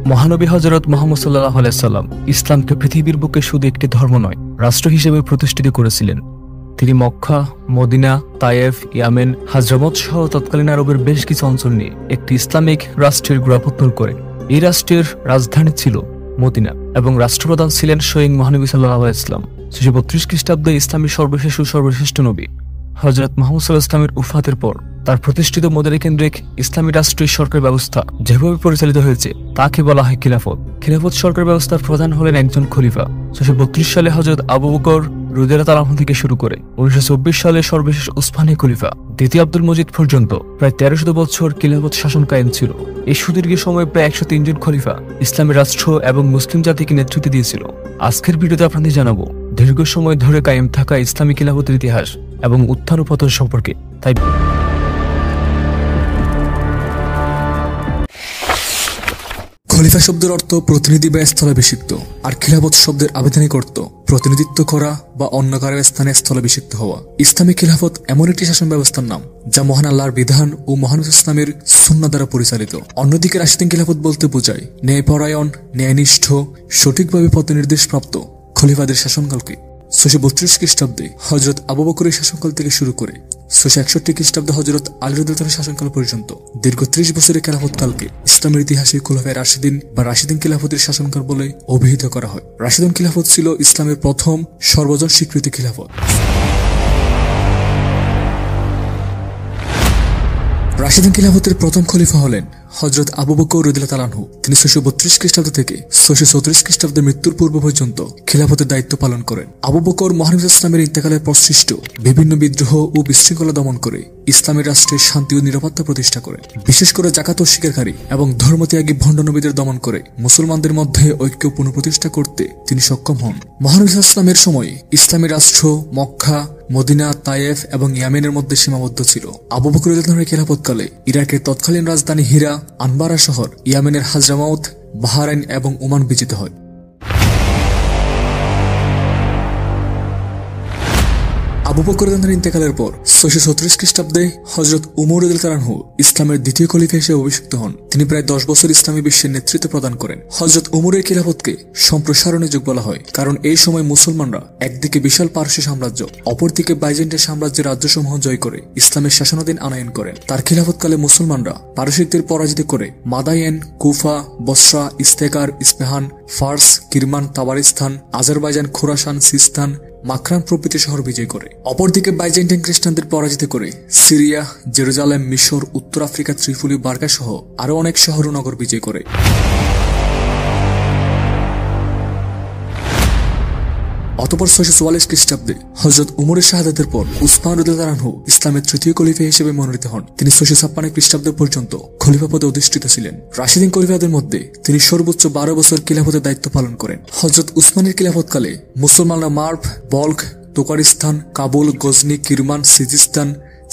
মহানবী হযরত মুহাম্মদ সাল্লাল্লাহু আলাইহি সাল্লাম ইসলামকে পৃথিবীর বুকে শুধু একটি ধর্ম নয়, রাষ্ট্র হিসেবে প্রতিষ্ঠিত করেছিলেন। তিনি মক্কা, মদিনা, তায়েফ, ইয়ামেন, হাজরামত সহ তৎকালীন আরবের বেশ কিছু অঞ্চল নিয়ে একটি ইসলামিক রাষ্ট্রের গোড়াপত্তন করেন। এই রাষ্ট্রের রাজধানী ছিল মদিনা এবং রাষ্ট্রপ্রধান ছিলেন স্বয়ং মহানবী সাল্লাল্লাহু আলাইহি সাল্লাম। 632 খ্রিস্টাব্দে ইসলামী সর্বশেষ ও সর্বশ্রেষ্ঠ নবী হযরত মুহাম্মদ সাল্লাল্লাহু আলাইহি ওয়াসাল্লামের উফাতের পর তার প্রতিষ্ঠিত মদিনা কেন্দ্রিক ইসলামী রাষ্ট্রীয় সরকার ব্যবস্থা যেভাবে পরিচালিত হয়েছে তাকে বলা হয় খিলাফত। খিলাফত সরকার ব্যবস্থার প্রধান হলেন একজন খলিফা। 632 সালে হযরত আবু বকর রাদিয়াল্লাহু তাআলা থেকে শুরু করে 1924 সালে সর্বশেষ উসমানী খলিফা দ্বিতীয় আব্দুল মজিদ পর্যন্ত প্রায় 1300 বছর খিলাফত শাসন কায়েম ছিল। এই সুদীর্ঘ সময়ে প্রায় 103 জন খলিফা ইসলামী রাষ্ট্র এবং মুসলিম জাতিকে নেতৃত্ব দিয়েছিল। আজকের ভিডিওতে আপনাদের জানাবো দীর্ঘ সময় ধরে কায়েম থাকা ইসলামী খিলাফতের ইতিহাস এবং উত্থান ও পতন সম্পর্কে। তাই খলিফা শব্দের অর্থ প্রতিনিধি বা স্থলাভিষিক্ত, আর খিলাফত শব্দের আবিধানিক অর্থ প্রতিনিধিত্ব করা বা অন্য কারো স্থানে স্থলাভিষিক্ত হওয়া। ইসলামী খিলাফত এমন একটি শাসন ব্যবস্থার নাম যা মহান আল্লাহর বিধান ও মহান ইসলামের সুন্নাহ দ্বারা পরিচালিত। অন্যদিকে রাশিদিন খিলাফত বলতে বোঝায় ন্যায়পরায়ণ, ন্যায়নিষ্ঠ, সঠিকভাবে পথ নির্দেশপ্রাপ্ত খলিফাদের শাসনকালকে। 632 খ্রিস্টাব্দে হযরত আবু বকরের শাসনকাল থেকে শুরু করে 661 খ্রিস্টাব্দে হযরত আলী রাদিয়াল্লাহু তাআলার শাসনকাল পর্যন্ত দীর্ঘ 30 বছরের খেলাফতকালকে ইসলামের ইতিহাসে খোলাফায়ে রাশিদিন বা রাশিদিন খিলাফতের শাসনকাল বলে অভিহিত করা হয়। রাশিদিন খিলাফত ছিল ইসলামের প্রথম সর্বজন স্বীকৃত খিলাফত। রাশিদিন খিলাফতের প্রথম খলিফা হলেন হযরত আবু বকর রাদিয়াল্লাহু তাআলা আনহু। তিনি 632 খ্রিস্টাব্দ থেকে 634 খ্রিস্টাব্দের মৃত্যুর পূর্ব পর্যন্ত খিলাফতের দায়িত্ব পালন করেন। আবু বকর মহানবী ইসলামের ইন্তেকালের পর সৃষ্ট বিভিন্ন বিদ্রোহ ও বিশৃঙ্খলা দমন করে ইসলামের রাষ্ট্রের শান্তি ও নিরাপত্তা প্রতিষ্ঠা করেন। বিশেষ করে জাকাত অস্বীকারী এবং ধর্মত্যাগী ভণ্ড নবীদের দমন করে মুসলমানদের মধ্যে ঐক্য পুনঃপ্রতিষ্ঠা করতে তিনি সক্ষম হন। মহানবী ইসলামের সময় ইসলামী রাষ্ট্র মক্কা, মদিনা, তায়েফ এবং ইয়ামেনের মধ্যে সীমাবদ্ধ ছিল। আবু বকর রাদিয়াল্লাহু তাআলার খিলাফতকালে ইরাকের তৎকালীন রাজধানী হীরা, আনবারা শহর, ইয়ামেনের হাজরামাউত, বাহরাইন এবং ওমান বিজিত হয়। আবু বকর রাদিয়াল্লাহু তাআলার ইন্তেকালের পর 634 খ্রিস্টাব্দে হযরত উমর রাদিয়াল্লাহু তাআলা আনহু ইসলামের দ্বিতীয় খলিফা হিসেবে অভিষিক্ত হন। তিনি প্রায় 10 বছর ইসলামী বিশ্বের নেতৃত্ব প্রদান করেন। হযরত উমরের খিলাফতকে সম্প্রসারণের যুগ বলা হয়, কারণ এই সময় মুসলমানরা একদিকে বিশাল পারস্য সাম্রাজ্য, অপরদিকে বাইজেন্টাইন সাম্রাজ্যের রাজ্যসমূহ জয় করে ইসলামের শাসনাধীন আনয়ন করেন। তার খিলাফতকালে মুসলমানরা পারসিকদের পরাজিত করে Madain, Kufa, Basra, Istakhr, Isfahan, Fars, Kirman, Tabaristan, Azerbaijan, Khorasan, Sistan, Makran প্রভৃতি শহর বিজয় করে। অপরদিকে বাইজেন্টাইন খ্রিস্টানদের পরাজিত করে সিরিয়া, জেরুজালেম, মিশর, উত্তর আফ্রিকা, ত্রিপুলি, বার্কা সহ আরো অনেক শহর ও নগর বিজয় করে। অতঃপর 644 খ্রিস্টাব্দে হযরত উমরের শাহাদাতের পর উসমান রাদিয়াল্লাহু তাআলা আনহু ইসলামের তৃতীয় খলিফা হিসেবে মনোনীত হন। তিনি 656 খ্রিস্টাব্দ পর্যন্ত খলিফা পদে অধিষ্ঠিত ছিলেন। রাশিদিন খলিফাদের মধ্যে তিনি সর্বোচ্চ 12 বছর খিলাফতের দায়িত্ব পালন করেন। হযরত উসমানের খিলাফতকালে মুসলমানরা মার্ভ, বল্ক, তোকারিস্তান, কাবুল, গজনি, কিরমান, সিজিস্তান,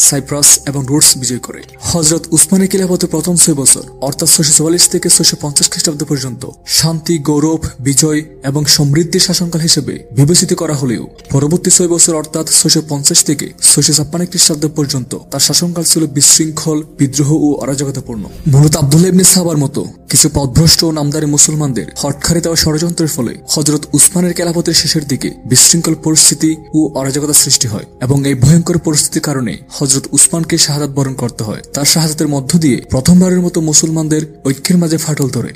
সাইপ্রাস এবং রোডস বিজয় করে। হযরত উসমানের খিলাফতের প্রথম 6 বছর অর্থাৎ 644 থেকে 650 খ্রিস্টাব্দ পর্যন্ত শান্তি, গৌরব, বিজয় এবং সমৃদ্ধির শাসনকাল হিসেবে বিবেচিত করা হলেও পরবর্তী 6 বছর অর্থাৎ 650 থেকে 656 খ্রিস্টাব্দ পর্যন্ত তার শাসনকাল ছিল বিশৃঙ্খল, বিদ্রোহ ও অরাজকতাপূর্ণ। মূলত আব্দুল্লাহ ইবনে সাবার মতো কিছু পথভ্রষ্ট ও নামদারি মুসলমানদের হঠকারিতা ও ষড়যন্ত্রের ফলে হযরত উসমানের খিলাফতের শেষের দিকে বিশৃঙ্খল পরিস্থিতি ও অরাজকতা সৃষ্টি হয় এবং এই ভয়ঙ্কর পরিস্থিতির কারণে হযরত উসমানকে শাহাদাত বরণ করতে হয়। তার শাহাদাতের মধ্য দিয়ে প্রথমবারের মতো মুসলমানদের ঐক্যের মাঝে ফাটল ধরে।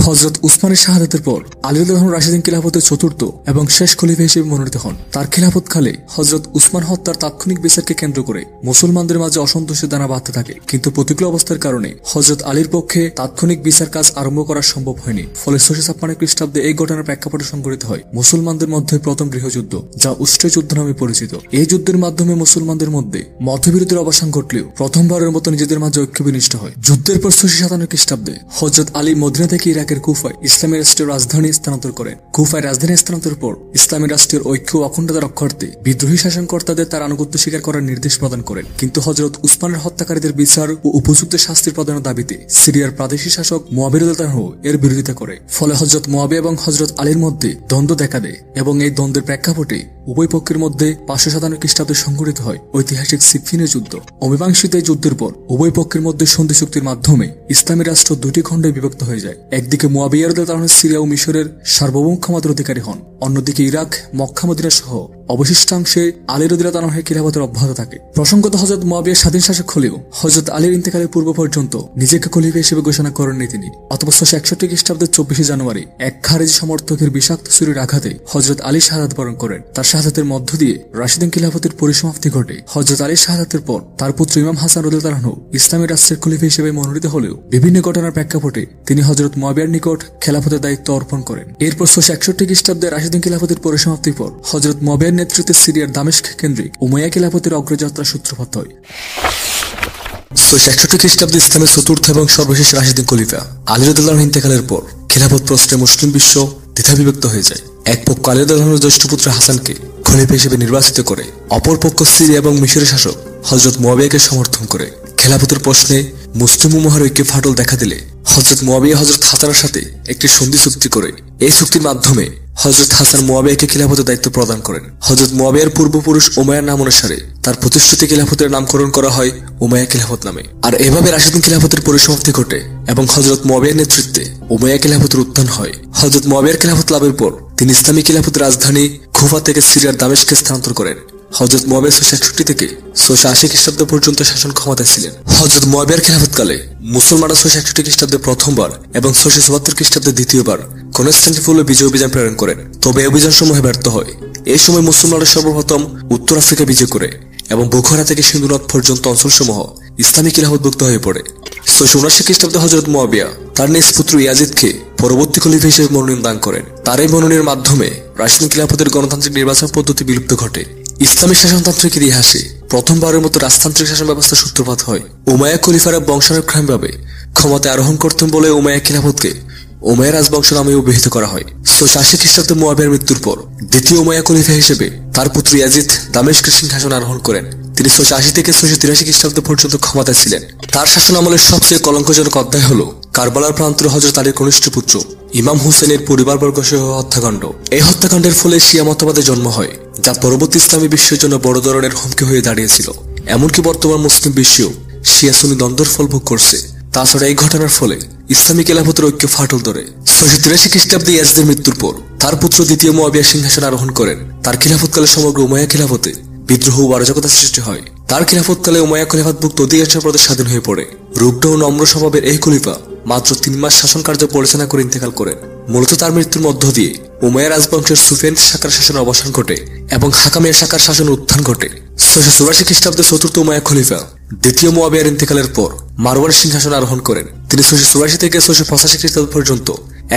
হযরত উসমানের শাহাদাতের পর আলী রাদিয়াল্লাহু তাআলা রাশিদিন খিলাফতের চতুর্থ এবং শেষ খলিফা হিসেবে মনোনীত হন। তার খিলাফতকালে হযরত উসমান হত্যার তাৎক্ষণিক বিচারকে কেন্দ্র করে মুসলমানদের মাঝে অসন্তোষের দানা বাঁধতে থাকে, কিন্তু প্রতিকূল অবস্থার কারণে হযরত আলীর পক্ষে তাৎক্ষণিক বিচার কাজ আরম্ভ করা সম্ভব হয়নি। ফলে 656 খ্রিস্টাব্দে এই ঘটনার প্রেক্ষাপটে সংঘটিত হয় মুসলমানদের মধ্যে প্রথম গৃহযুদ্ধ, যা উষ্ট্র যুদ্ধ নামে পরিচিত। এই যুদ্ধের মাধ্যমে মুসলমানদের মধ্যে মতবিরোধের অবসান ঘটলেও প্রথমবারের মতো নিজেদের মাঝে ঐক্য বিনষ্ট হয়। যুদ্ধের পর 657 খ্রিস্টাব্দে হযরত আলী মদিনা থেকে ইরাকের ইরাকের কুফায় ইসলামী রাষ্ট্রের রাজধানী স্থানান্তর করেন। কুফায় রাজধানী স্থানান্তরের পর ইসলামী রাষ্ট্রের ঐক্য ও অখণ্ডতা রক্ষার্থে বিদ্রোহী শাসনকর্তাদের তার আনুগত্য স্বীকার করার নির্দেশ প্রদান করেন। কিন্তু হযরত উসমানের হত্যাকারীদের বিচার ও উপযুক্ত শাস্তির প্রদানের দাবিতে সিরিয়ার প্রাদেশিক শাসক মুয়াবিয়া রাদিয়াল্লাহু আনহু এর বিরোধিতা করে। ফলে হযরত মুয়াবিয়া এবং হযরত আলীর মধ্যে দ্বন্দ্ব দেখা দেয় এবং এই দ্বন্দ্বের প্রেক্ষাপটে উভয় পক্ষের মধ্যে 557 খ্রিস্টাব্দে সংঘটিত হয় ঐতিহাসিক সিফিনের যুদ্ধ। অমীমাংসিত এই যুদ্ধের পর উভয় পক্ষের মধ্যে সন্ধি চুক্তির মাধ্যমে ইসলামী রাষ্ট্র দুটি খণ্ডে বিভক্ত হয়ে যায়। একদিকে মুয়াবিয়া রাদিয়াল্লাহু আনহু সিরিয়া ও মিশরের সার্বভৌম ক্ষমতার অধিকারী হন, অন্যদিকে ইরাক, মক্কা, মদিনা সহ অবশিষ্টাংশে আলী রাদিয়াল্লাহু আনহুর খিলাফতের অব্যাহত থাকে। প্রসঙ্গত হযরত মুয়াবিয়া স্বাধীন শাসক হলেও হযরত আলীর ইন্তেকালের পূর্ব পর্যন্ত নিজেকে খলিফা হিসেবে ঘোষণা করেননি তিনি। অতঃপর 661 খ্রিস্টাব্দের 24 জানুয়ারি এক খারেজি সমর্থকের বিষাক্ত ছুরির আঘাতে হযরত আলী শাহাদাত বরণ করেন। তার শাহাদাতের মধ্য দিয়ে রাশিদিন খিলাফতের পরিসমাপ্তি ঘটে। হযরত আলীর শাহাদাতের পর তার পুত্র ইমাম হাসান রাদিয়াল্লাহু আনহু ইসলামী রাষ্ট্রের খলিফা হিসেবে মনোনীত হলেও বিভিন্ন ঘটনার প্রেক্ষাপটে তিনি হযরত মুয়াবিয়ার নিকট খেলাফতের দায়িত্ব অর্পণ করেন। এরপর 661 খ্রিস্টাব্দে রাশিদিন খিলাফতের পরিসমাপ্তির পর হযরত মুয়াবিয়ার নেতৃত্বে সিরিয়ার দামেস্ক কেন্দ্রিক উমাইয়া খিলাফতের অগ্রযাত্রার সূত্রপাত হয়। 661 খ্রিস্টাব্দে ইসলামের চতুর্থ এবং সর্বশেষ রাশিদিন খলিফা আলী রাদিয়াল্লাহু আনহু ইন্তেকালের পর খিলাফত প্রশ্নে মুসলিম বিশ্ব দ্বিধাবিভক্ত হয়ে যায়। এক পক্ষ আলী রাদিয়াল্লাহু আনহুর জ্যেষ্ঠ পুত্র হাসানকে খলিফা হিসেবে নির্বাচিত করে, অপর পক্ষ সিরিয়া এবং মিশরের শাসক হযরত মুয়াবিয়াকে সমর্থন করে। খেলাফতের প্রশ্নে মুসলিম উম্মাহর ঐক্যে ফাটল দেখা দিলে হযরত মুয়াবিয়া হযরত হাসানের সাথে একটি সন্ধি চুক্তি করে এই চুক্তির মাধ্যমে হযরত হাসান মুয়াবিয়াকে খিলাফতের দায়িত্ব প্রদান করেন। হযরত মুয়াবিয়ার পূর্বপুরুষ উমাইয়ার নাম অনুসারে তার প্রতিষ্ঠিত খিলাফতের নামকরণ করা হয় উমাইয়া খিলাফত নামে। আর এভাবে রাশিদিন খিলাফতের পরিসমাপ্তি ঘটে এবং হযরত মুয়াবিয়ার নেতৃত্বে উমাইয়া খিলাফতের উত্থান হয়। হযরত মুয়াবিয়ার খিলাফত লাভের পর তিনি ইসলামী খিলাফতের রাজধানী কুফা থেকে সিরিয়ার দামেস্কে স্থানান্তর করেন। হযরত মুয়াবিয়া 661 থেকে 680 খ্রিস্টাব্দ পর্যন্ত শাসন ক্ষমতায় ছিলেন। হযরত মুয়াবিয়ার খিলাফতকালে মুসলমানরা 661 খ্রিস্টাব্দে প্রথমবার এবং 674 খ্রিস্টাব্দে দ্বিতীয়বার কনস্টান্টিনোপলে বিজয় অভিযান প্রেরণ করেন। তবে এই অভিযান সমূহে ব্যর্থ হয়। এই সময় মুসলমানরা সর্বপ্রথম উত্তর আফ্রিকা বিজয় করে এবং বুখারা থেকে সিন্ধু নদ পর্যন্ত অঞ্চলসমূহ ইসলামী খিলাফতভুক্ত হয়ে পড়ে। 679 খ্রিস্টাব্দে হযরত মুয়াবিয়া তার নিজ পুত্র ইয়াজিদকে পরবর্তী খলিফা হিসেবে মনোনয়ন দান করেন। তার এই মনোনয়নের মাধ্যমে রাশিদিন খিলাফতের গণতান্ত্রিক নির্বাচন পদ্ধতি বিলুপ্ত ঘটে। ইসলামী শাসনতান্ত্রিক ইতিহাসে প্রথমবারের মতো রাজতান্ত্রিক শাসন ব্যবস্থার সূত্রপাত হয়। উমাইয়া খলিফারা বংশানুক্রমিকভাবে ক্ষমতায় আরোহণ করতেন বলে উমাইয়া খিলাফতকে উমাইয়া রাজবংশ নামে অভিহিত করা হয়। 680 খ্রিস্টাব্দে মুয়াবিয়ার মৃত্যুর পর দ্বিতীয় উমাইয়া খলিফা হিসেবে তার পুত্র ইয়াজিদ দামেস্কের সিংহাসন আরোহণ করেন। তিনি 680 থেকে 683 খ্রিস্টাব্দ পর্যন্ত ক্ষমতায় ছিলেন। তার শাসন আমলের সবচেয়ে কলঙ্কজনক অধ্যায় হল কারবালার প্রান্তরে হযরত আলীর কনিষ্ঠ পুত্র ইমাম হুসেনের পরিবারবর্গ সহ হত্যাকাণ্ড। এই হত্যাকাণ্ডের ফলে শিয়া মতবাদের জন্ম হয়, যা পরবর্তী ইসলামী বিশ্বের জন্য বড় ধরনের হুমকি হয়ে দাঁড়িয়েছিল। এমনকি বর্তমান মুসলিম বিশ্বেও শিয়া সুন্নি দ্বন্দ্বের ফল ভোগ করছে। তাছাড়া এই ঘটনার ফলে ইসলামী খেলাফতের ঐক্য ফাটল ধরে। 683 খ্রিস্টাব্দে ইয়াজিদের মৃত্যুর পর তার পুত্র দ্বিতীয় মুয়াবিয়া সিংহাসন আরোহণ করেন। তার খিলাফতকালে সমগ্র উমাইয়া খিলাফতে বিদ্রোহ ও অরাজকতা সৃষ্টি হয়। তার খিলাফতকালে উমাইয়া খলিফাতভুক্ত অধিকাংশ প্রদেশ স্বাধীন হয়ে পড়ে। রুগ্ন ও নম্র স্বভাবের এই খলিফা মাত্র 3 মাস শাসন কার্য পরিচালনা করে ইন্তেকাল করেন। মূলত তার মৃত্যুর মধ্য দিয়ে উমাইয়া রাজবংশের সুফিয়ান শাখার শাসনের অবসান ঘটে এবং হাকামিয়া শাখার শাসনের উত্থান ঘটে। 684 খ্রিস্টাব্দে চতুর্থ উমাইয়া খলিফা দ্বিতীয় মুয়াবিয়ার ইন্তেকালের পর মারওয়ান সিংহাসন আরোহণ করেন। তিনি 684 থেকে 685 খ্রিস্টাব্দ পর্যন্ত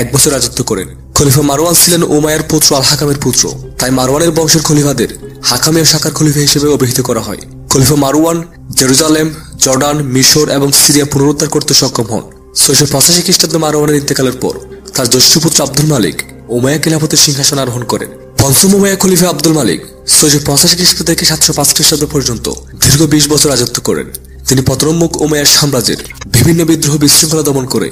1 বছর রাজত্ব করেন। খলিফা মারওয়ান ছিলেন উমাইয়ার পুত্র আল হাকামের পুত্র, তাই মারওয়ানের বংশের খলিফাদের হাকামিয়া শাখার খলিফা হিসেবে অভিহিত করা হয়। খলিফা মারওয়ান জেরুজালেম, জর্ডান, মিশর এবং সিরিয়া পুনরুদ্ধার করতে সক্ষম হন। 685 খ্রিস্টাব্দে মারওয়ানের ইন্তেকালের পর তার জ্যেষ্ঠ পুত্র আব্দুল মালিক উমাইয়া খিলাফতের সিংহাসন আরোহণ করেন। পঞ্চম উমাইয়া খলিফা আব্দুল মালিক 685 খ্রিস্টাব্দ থেকে 705 খ্রিস্টাব্দ পর্যন্ত দীর্ঘ 20 বছর রাজত্ব করেন। তিনি পতনোন্মুখ উমাইয়ার সাম্রাজ্যের বিভিন্ন বিদ্রোহ বিশৃঙ্খলা দমন করে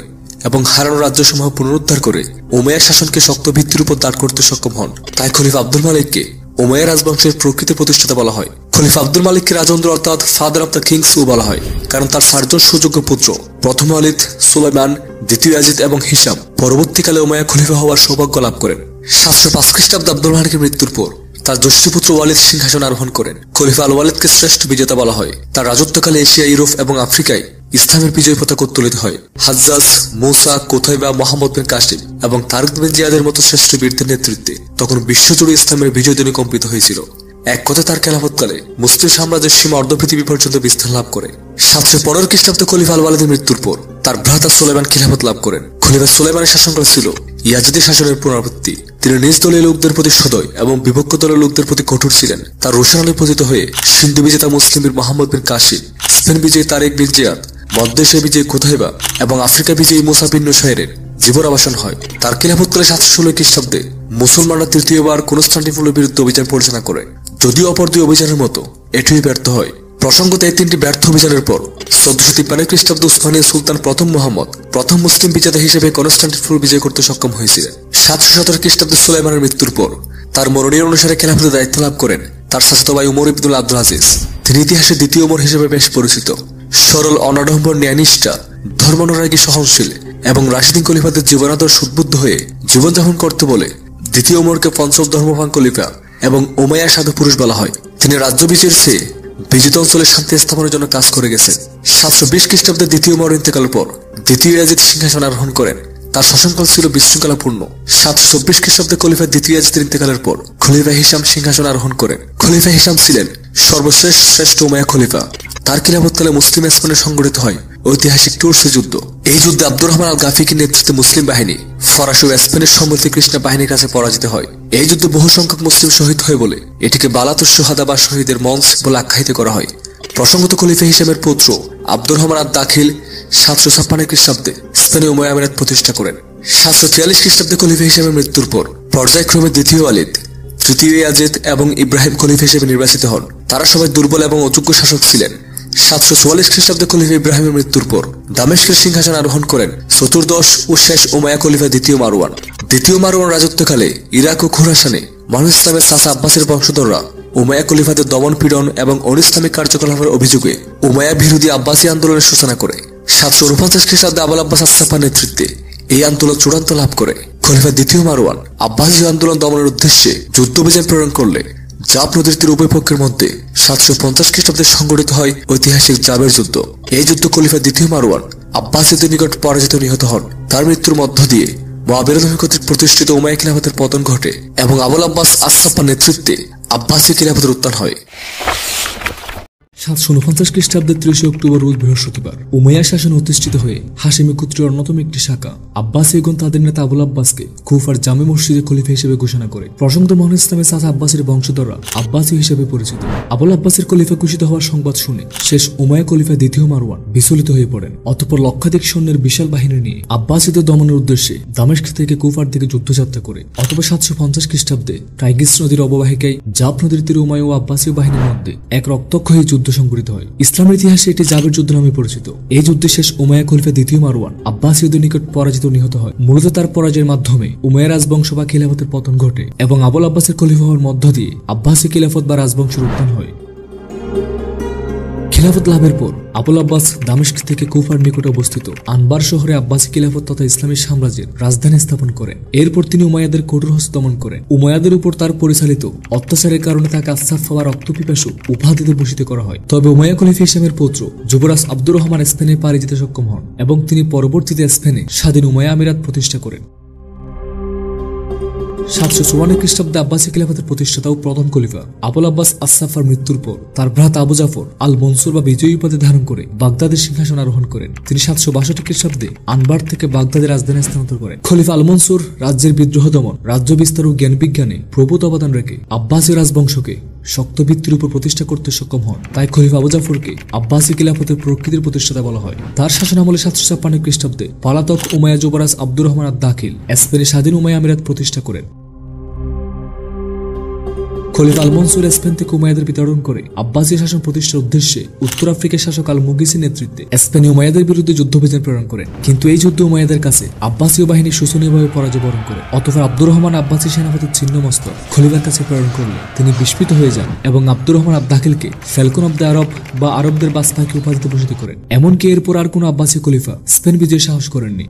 এবং হারানো রাজ্যসমূহ পুনরুদ্ধার করে উমাইয়ার শাসনকে শক্ত ভিত্তির উপর দাঁড় করতে সক্ষম হন। তাই খলিফা আব্দুল মালিককে উমাইয়া রাজবংশের প্রকৃত প্রতিষ্ঠাতা বলা হয়। খলিফা আব্দুল মালিককে রাজেন্দ্র অর্থাৎ ফাদার অব দ্য কিংস ও বলা হয়, কারণ তার 4 জন সুযোগ্য পুত্র প্রথম ওয়ালিদ, সুলাইমান, দ্বিতীয় ইয়াজিদ এবং হিশাম পরবর্তীকালে উমাইয়া খলিফা হওয়ার সৌভাগ্য লাভ করেন। 705 খ্রিস্টাব্দে আব্দুল মালিকের মৃত্যুর পর তার জ্যেষ্ঠ পুত্র ওয়ালিদ সিংহাসন আরোহণ করেন। খলিফা আল ওয়ালিদকে শ্রেষ্ঠ বিজেতা বলা হয়। তার রাজত্বকালে এশিয়া, ইউরোপ এবং আফ্রিকায় ইসলামের বিজয় পতাকা উত্তোলিত হয়। হাজ্জাজ, মুসা, কোথাইবা, মোহাম্মদ বিন কাসিম এবং তারিক বিন জিয়াদের মতো শ্রেষ্ঠ বীরদের নেতৃত্বে তখন বিশ্বজুড়ে ইসলামের বিজয় ধ্বনি কম্পিত হয়েছিল। এক কথায় তার খেলাফতকালে মুসলিম সাম্রাজ্যের সীমা অর্ধ পৃথিবী পর্যন্ত বিস্তার লাভ করে। 715 খ্রিস্টাব্দে খলিফা আল ওয়ালিদের মৃত্যুর পর তার ভ্রাতা সুলাইমান খিলাফত লাভ করেন। খলিফা সুলাইমানের শাসনকাল ছিল ইয়াজিদের শাসনের পুনরাবৃত্তি। তিনি নিজ দলীয় লোকদের প্রতি সদয় এবং বিভক্ত দলের লোকদের প্রতি কঠোর ছিলেন। তার রোশন আলী পতিত হয়ে সিন্ধু বিজেতা মুসলিম বীর মোহাম্মদ বিন কাসিম, স্পেন বিজয়ী তারিক বিন জিয়াদ, মধ্য এশিয়া বিজয়ী কোথাইবা এবং আফ্রিকা বিজয়ী মুসা বিন নুসাইরের জীবনাবসান হয়। তার খিলাফতকালে 716 খ্রিস্টাব্দে মুসলমানরা তৃতীয়বার কনস্টান্টিনোপলের বিরুদ্ধে অভিযান পরিচালনা করে, যদিও অপর দুই অভিযানের মতো এটিই ব্যর্থ হয়। প্রসঙ্গত এই 3টি ব্যর্থ অভিযানের পর 1453 খ্রিস্টাব্দে উসমানীয় সুলতান প্রথম মুহাম্মদ প্রথম মুসলিম বিজেতা হিসেবে কনস্টান্টিনোপল বিজয় করতে সক্ষম হয়েছিলেন। 717 খ্রিস্টাব্দে সুলাইমানের মৃত্যুর পর তার মনোনয়ন অনুসারে খেলাফতের দায়িত্ব লাভ করেন তার চাচাতো ভাই উমর ইবনুল আব্দুল আজিজ। তিনি ইতিহাসে দ্বিতীয় উমর হিসেবে বেশ পরিচিত। সরল, অনাডম্বর, ন্যায়নিষ্ঠা, ধর্মানুরাগী, সহনশীল এবং রাশিদিন খলিফাদের জীবনাদর্শ উদ্বুদ্ধ হয়ে জীবনযাপন করতে বলে দ্বিতীয় উমরকে পঞ্চম ধর্মপ্রাণ খলিফা এবং উমাইয়া সাধু পুরুষ বলা হয়। তিনি রাজ্য বিজয়ের চেয়ে বিজিত অঞ্চলে শান্তি স্থাপনের জন্য কাজ করে গেছেন। 720 খ্রিস্টাব্দে দ্বিতীয় উমর ইন্তেকালের পর দ্বিতীয় ইয়াজিদ সিংহাসন আরোহণ করেন। তার শাসনকাল ছিল বিশৃঙ্খলাপূর্ণ। 724 খ্রিস্টাব্দে খলিফা দ্বিতীয় ইয়াজিদের ইন্তেকালের পর খলিফা হিশাম সিংহাসন আরোহণ করেন। খলিফা হিশাম ছিলেন সর্বশেষ শ্রেষ্ঠ উমাইয়া খলিফা। তার খিলাফতকালে মুসলিম স্পেনে সংগঠিত হয় ঐতিহাসিক টুরসি যুদ্ধ। এই যুদ্ধে আব্দুর রহমান আল গাফিকির নেতৃত্বে মুসলিম বাহিনী ফরাসি ও স্পেনের সম্মতি কৃষ্ণ বাহিনীর কাছে পরাজিত হয়। এই যুদ্ধে বহু সংখ্যক মুসলিম শহীদ হয় বলে এটিকে বালাতুস শুহাদা বা শহীদের মঞ্চ বলে আখ্যায়িত করা হয়। প্রসঙ্গত খলিফা হিসামের পুত্র আব্দুর রহমান আল দাখিল 756 খ্রিস্টাব্দে স্পেনে উমাইয়া আমিরাত প্রতিষ্ঠা করেন। 743 খ্রিস্টাব্দে খলিফা হিসামের মৃত্যুর পর পর্যায়ক্রমে দ্বিতীয় ওয়ালিদ, তৃতীয় ইয়াজিদ এবং ইব্রাহিম খলিফা হিসেবে নির্বাচিত হন। তারা সবাই দুর্বল এবং অযোগ্য শাসক ছিলেন। 744 খ্রিস্টাব্দে খলিফা ইব্রাহিমের মৃত্যুর পর দামেস্কের সিংহাসন আরোহণ করেন চতুর্দশ ও শেষ উমাইয়া খলিফা দ্বিতীয় মারওয়ান। দ্বিতীয় মারওয়ান রাজত্বকালে ইরাক ও খুরাসানে মানুষ ইসলামের চাচা আব্বাসের বংশধররা উমাইয়া খলিফাদের দমন পীড়ন এবং অনিসলামিক কার্যকলাপের অভিযোগে উমাইয়া বিরোধী আব্বাসী আন্দোলনের সূচনা করে। 749 খ্রিস্টাব্দে আবুল আব্বাস আস-সাফার নেতৃত্বে এই আন্দোলন চূড়ান্ত লাভ করে। খলিফা দ্বিতীয় মারওয়ান আব্বাসী আন্দোলন দমনের উদ্দেশ্যে যুদ্ধ অভিযান প্রেরণ করলে জাব নদীর তীর উভয় পক্ষের মধ্যে 750 খ্রিস্টাব্দে সংঘটিত হয় ঐতিহাসিক জাবের যুদ্ধ। এই যুদ্ধ খলিফা দ্বিতীয় মারওয়ান আব্বাসীদের নিকট পরাজিত নিহত হন। তার মৃত্যুর মধ্য দিয়ে মুআবিয়া কর্তৃক প্রতিষ্ঠিত উমাইয়া খিলাফতের পতন ঘটে এবং আবুল আব্বাস আস-সাফার নেতৃত্বে আব্বাসী খিলাফতের উত্থান হয়। 749 খ্রিস্টাব্দের 30 অক্টোবর রোজ বৃহস্পতিবার উমাইয়া শাসন অধিষ্ঠিত হয়ে হাশেমি গোত্রের অন্যতম একটি শাখা আব্বাসীগণ তাদের নেতা আবুল আব্বাসকে কুফার জামে মসজিদের খলিফা হিসেবে ঘোষণা করে। প্রসঙ্গত মহান ইসলামের চাচা আব্বাসের বংশধররা আব্বাসী হিসেবে পরিচিত। আবুল আব্বাসের খলিফা ঘোষিত হওয়ার সংবাদ শুনে শেষ উমাইয়া খলিফা দ্বিতীয় মারওয়ান বিচলিত হয়ে পড়েন। অতঃপর লক্ষাধিক সৈন্যের বিশাল বাহিনী নিয়ে আব্বাসীদের দমনের উদ্দেশ্যে দামেস্ক থেকে কুফার দিকে যুদ্ধযাত্রা করে। অতঃপর 750 খ্রিস্টাব্দে টাইগ্রিস নদীর অববাহিকায় জাব নদীর তীরে উমাইয়া ও আব্বাসী বাহিনীর মধ্যে এক রক্তক্ষয়ী যুদ্ধ সংঘটিত হয়। ইসলামের ইতিহাসে এটি জাবের যুদ্ধ নামে পরিচিত। এই যুদ্ধে শেষ উমাইয়া খলিফা দ্বিতীয় মারওয়ান আব্বাসীদের নিকট পরাজিত নিহত হয়। মূলত তার পরাজয়ের মাধ্যমে উমাইয়া রাজবংশ বা খিলাফতের পতন ঘটে এবং আবুল আব্বাসের খলিফা হওয়ার মধ্য দিয়ে আব্বাসী খিলাফত বা রাজবংশের উত্থান হয়। খিলাফত লাভের পর আবুল আব্বাস দামেস্ক থেকে কুফার নিকটে অবস্থিত আনবার শহরে আব্বাসী খিলাফত তথা ইসলামী সাম্রাজ্যের রাজধানী স্থাপন করেন। এরপর তিনি উমাইয়াদের কঠোর হস্তে দমন করেন। উমাইয়াদের উপর তার পরিচালিত অত্যাচারের কারণে তাকে আস-সাফা বা রক্তপিপাসু উপাধিতে ভূষিত করা হয়। তবে উমাইয়া খলিফা হিসামের পুত্র যুবরাজ আব্দুর রহমান স্পেনে পাড়ি যেতে সক্ষম হন এবং তিনি পরবর্তীতে স্পেনে স্বাধীন উমাইয়া আমিরাত প্রতিষ্ঠা করেন। 754 খ্রিস্টাব্দে আব্বাসী খিলাফতের প্রতিষ্ঠাতা ও প্রথম খলিফা আবুল আব্বাস আস-সাফার মৃত্যুর পর তার ভ্রাতা আবু জাফর আল মনসুর বা বিজয়ী উপাধি ধারণ করে বাগদাদের সিংহাসন আরোহণ করেন। তিনি 762 খ্রিস্টাব্দে আনবার থেকে বাগদাদের রাজধানী স্থানান্তর করেন। খলিফা আল মনসুর রাজ্যের বিদ্রোহ দমন, রাজ্য বিস্তার ও জ্ঞান বিজ্ঞানে প্রভূত অবদান রেখে আব্বাসী রাজবংশকে শক্ত ভিত্তির উপর প্রতিষ্ঠা করতে সক্ষম হন। তাই খলিফা আবু জাফরকে আব্বাসী খিলাফতের প্রকৃতির প্রতিষ্ঠাতা বলা হয়। তার শাসনামলে 756 খ্রিস্টাব্দে পলাতক উমাইয়া যুবরাজ আব্দুর রহমান আদ-দাখিল স্পেনে স্বাধীন উমাইয়া আমিরাত প্রতিষ্ঠা করেন। খলিফা আল মনসুর স্পেন থেকে উমাইয়াদের বিতাড়ন করে আব্বাসী শাসন প্রতিষ্ঠার উদ্দেশ্যে উত্তর আফ্রিকার শাসক আল মুগিসির নেতৃত্বে স্পেনে উমাইয়াদের বিরুদ্ধে যুদ্ধবিমান প্রেরণ করেন। কিন্তু এই যুদ্ধে উমাইয়াদের কাছে আব্বাসীয় বাহিনী শোচনীয়ভাবে পরাজয় বরণ করে। অতঃপর আব্দুর রহমান আব্বাসী সেনাপতির ছিন্নমস্তক খলিফার কাছে প্রেরণ করলে তিনি বিস্মিত হয়ে যান এবং আব্দুর রহমান আদ-দাখিলকে ফ্যালকন অব দ্য আরব বা আরবদের বাদশাহী উপাধিতে ভূষিত করেন। এমনকি এরপর আর কোন আব্বাসী খলিফা স্পেন বিজয়ের সাহস করেননি।